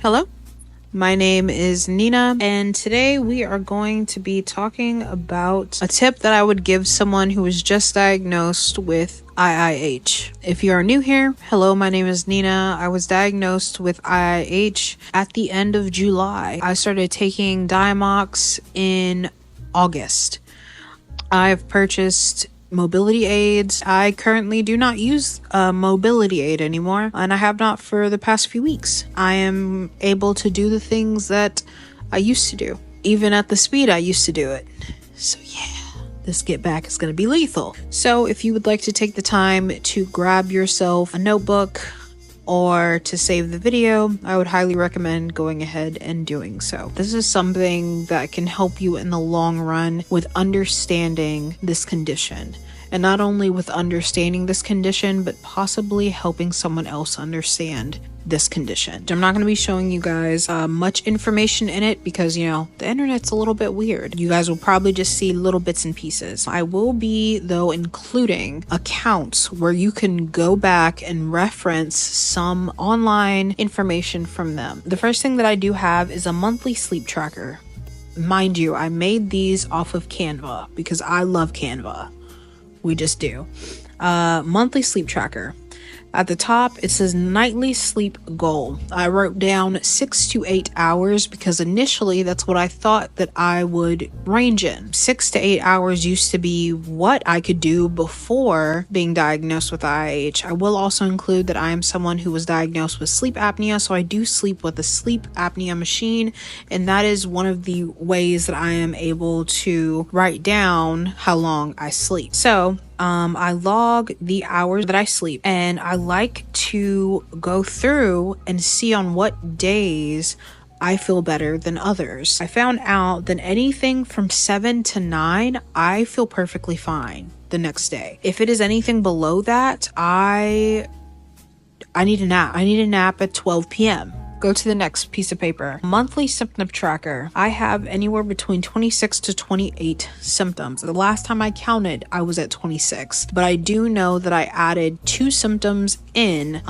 Hello, my name is Nina, and today we are going to be talking about a tip that I would give someone who was just diagnosed with IIH. If you are new here, hello, my name is Nina. I was diagnosed with IIH at the end of July. I started taking Diamox in August. I've purchased mobility aids. I currently do not use a mobility aid anymore, and I have not for the past few weeks. I am able to do the things that I used to do, even at the speed I used to do it. So yeah, this get back is going to be lethal. So if you would like to take the time to grab yourself a notebook or to save the video, I would highly recommend going ahead and doing so. This is something that can help you in the long run with understanding this condition. And not only with understanding this condition, but possibly helping someone else understand this condition. I'm not going to be showing you guys much information in it because, the internet's a little bit weird. You guys will probably just see little bits and pieces. I will be, though, including accounts where you can go back and reference some online information from them. The first thing that I do have is a monthly sleep tracker. Mind you, I made these off of Canva because I love Canva. We just do. Monthly sleep tracker. At the top, it says nightly sleep goal. I wrote down 6 to 8 hours because initially that's what I thought that I would range in. 6 to 8 hours used to be what I could do before being diagnosed with IIH. I will also include that I am someone who was diagnosed with sleep apnea, so I do sleep with a sleep apnea machine, and that is one of the ways that I am able to write down how long I sleep. So I log the hours that I sleep, and I like to go through and see on what days I feel better than others. I found out that anything from 7 to 9, I feel perfectly fine the next day. If it is anything below that, I need a nap. I need a nap at 12 p.m. Go to the next piece of paper. Monthly symptom tracker. I have anywhere between 26 to 28 symptoms. The last time I counted, I was at 26. But I do know that I added 2 symptoms in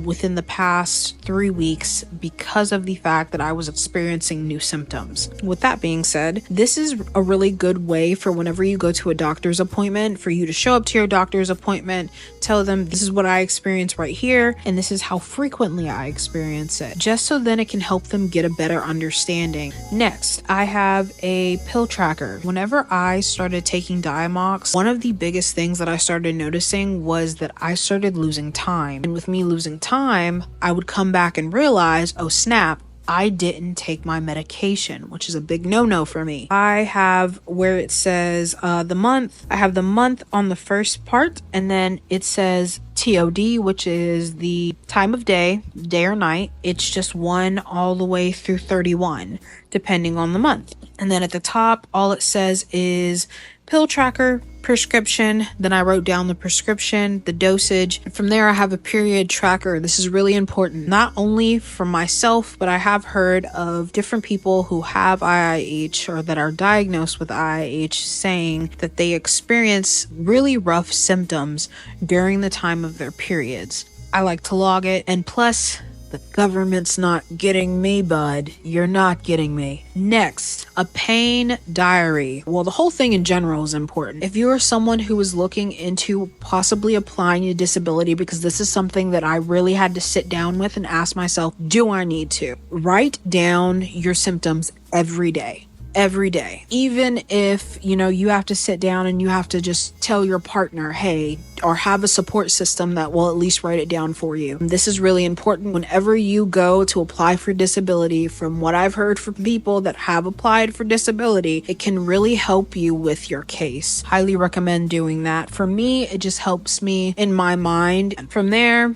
within the past 3 weeks because of the fact that I was experiencing new symptoms. With that being said, this is a really good way for whenever you go to a doctor's appointment, for you to show up to your doctor's appointment, tell them this is what I experience right here, and this is how frequently I experience it. Just so then it can help them get a better understanding. Next, I have a pill tracker. Whenever I started taking Diamox, one of the biggest things that I started noticing was that I started losing time. And with me losing time, I would come back and realize, oh snap, I didn't take my medication, which is a big no-no for me. I have where it says the month. I have the month on the first part, and then it says TOD, which is the time of day or night. It's just 1 all the way through 31, depending on the month. And then at the top, all it says is pill tracker, prescription. Then I wrote down the prescription, the dosage. And from there, I have a period tracker. This is really important, not only for myself, but I have heard of different people who have IIH or that are diagnosed with IIH saying that they experience really rough symptoms during the time of their periods. I like to log it, and plus, the government's not getting me, bud. You're not getting me. Next, a pain diary. Well, the whole thing in general is important. If you are someone who is looking into possibly applying a disability, because this is something that I really had to sit down with and ask myself, do I need to? Write down your symptoms every day. Every day. Even if, you have to sit down and you have to just tell your partner, hey, or have a support system that will at least write it down for you. This is really important whenever you go to apply for disability. From what I've heard from people that have applied for disability, it can really help you with your case. Highly recommend doing that. For me, it just helps me in my mind. And from there,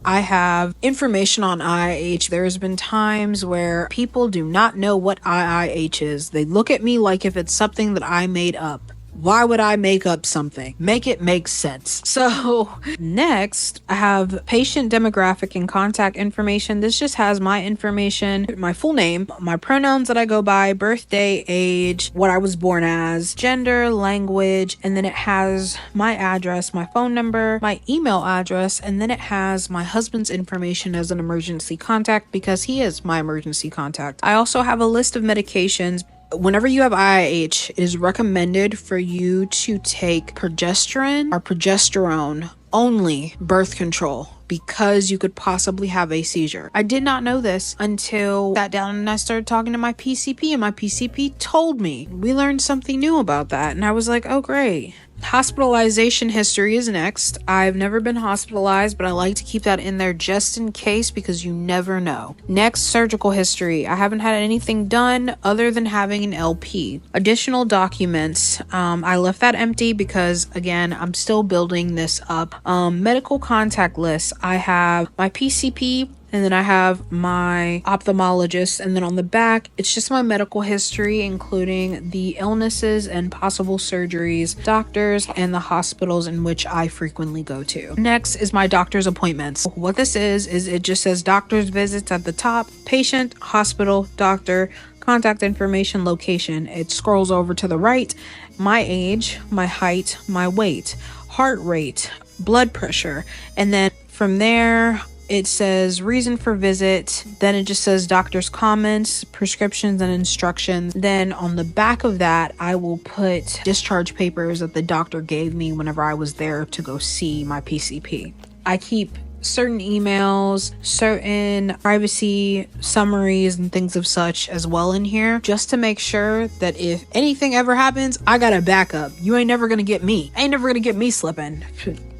I have information on IIH. There's been times where people do not know what IIH is. They look at me like if it's something that I made up. Why would I make up something? Make it make sense. So next, I have patient demographic and contact information. This just has my information, my full name, my pronouns that I go by, birthday, age, what I was born as, gender, language, and then it has my address, my phone number, my email address, and then it has my husband's information as an emergency contact because he is my emergency contact. I also have a list of medications. Whenever you have IIH, it is recommended for you to take progesterone or progesterone only birth control because you could possibly have a seizure. I did not know this until I sat down and I started talking to my PCP, and my PCP told me. We learned something new about that, and I was like, oh great. Hospitalization history is next. I've never been hospitalized, but I like to keep that in there just in case because you never know. Next, surgical history. I haven't had anything done other than having an LP. Additional documents. I left that empty because, again, I'm still building this up. Medical contact list. I have my PCP, and then I have my ophthalmologist, and then on the back, it's just my medical history, including the illnesses and possible surgeries, doctors, and the hospitals in which I frequently go to. Next is my doctor's appointments. What this is it just says doctor's visits at the top, patient, hospital, doctor, contact information, location. It scrolls over to the right, my age, my height, my weight, heart rate, blood pressure, and then from there, it says reason for visit, then it just says doctor's comments, prescriptions, and instructions. Then on the back of that, I will put discharge papers that the doctor gave me whenever I was there to go see my PCP. I keep certain emails, certain privacy summaries, and things of such as well in here, just to make sure that if anything ever happens, I got a backup. You ain't never gonna get me. Ain't never gonna get me slipping.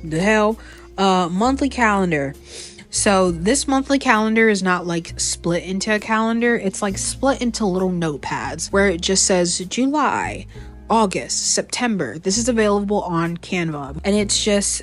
The hell? Monthly calendar. So this monthly calendar is not like split into a calendar. It's like split into little notepads where it just says July, August, September. This is available on Canva, and it's just,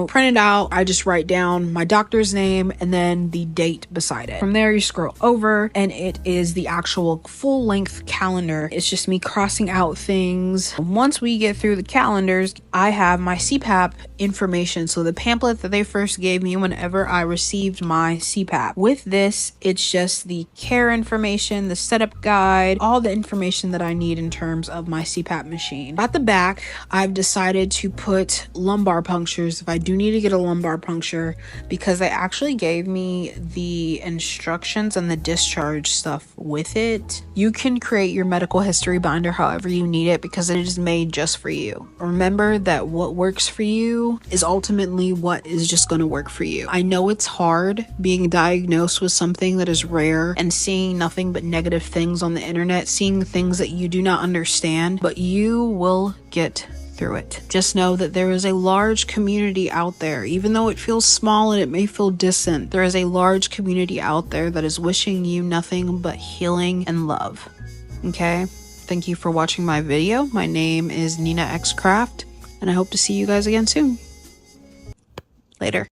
printed out. I just write down my doctor's name and then the date beside it. From there, you scroll over and it is the actual full length calendar. It's just me crossing out things. Once we get through the calendars, I have my CPAP information. So the pamphlet that they first gave me whenever I received my CPAP. With this, it's just the care information, the setup guide, all the information that I need in terms of my CPAP machine. At the back, I've decided to put lumbar punctures if I do need to get a lumbar puncture, because they actually gave me the instructions and the discharge stuff with it. You can create your medical history binder however you need it because it is made just for you. Remember that what works for you is ultimately what is just going to work for you. I know it's hard being diagnosed with something that is rare and seeing nothing but negative things on the internet, seeing things that you do not understand, but you will get through it. Just know that there is a large community out there. Even though it feels small and it may feel distant, there is a large community out there that is wishing you nothing but healing and love. Okay? Thank you for watching my video. My name is Nina X Craft, and I hope to see you guys again soon. Later.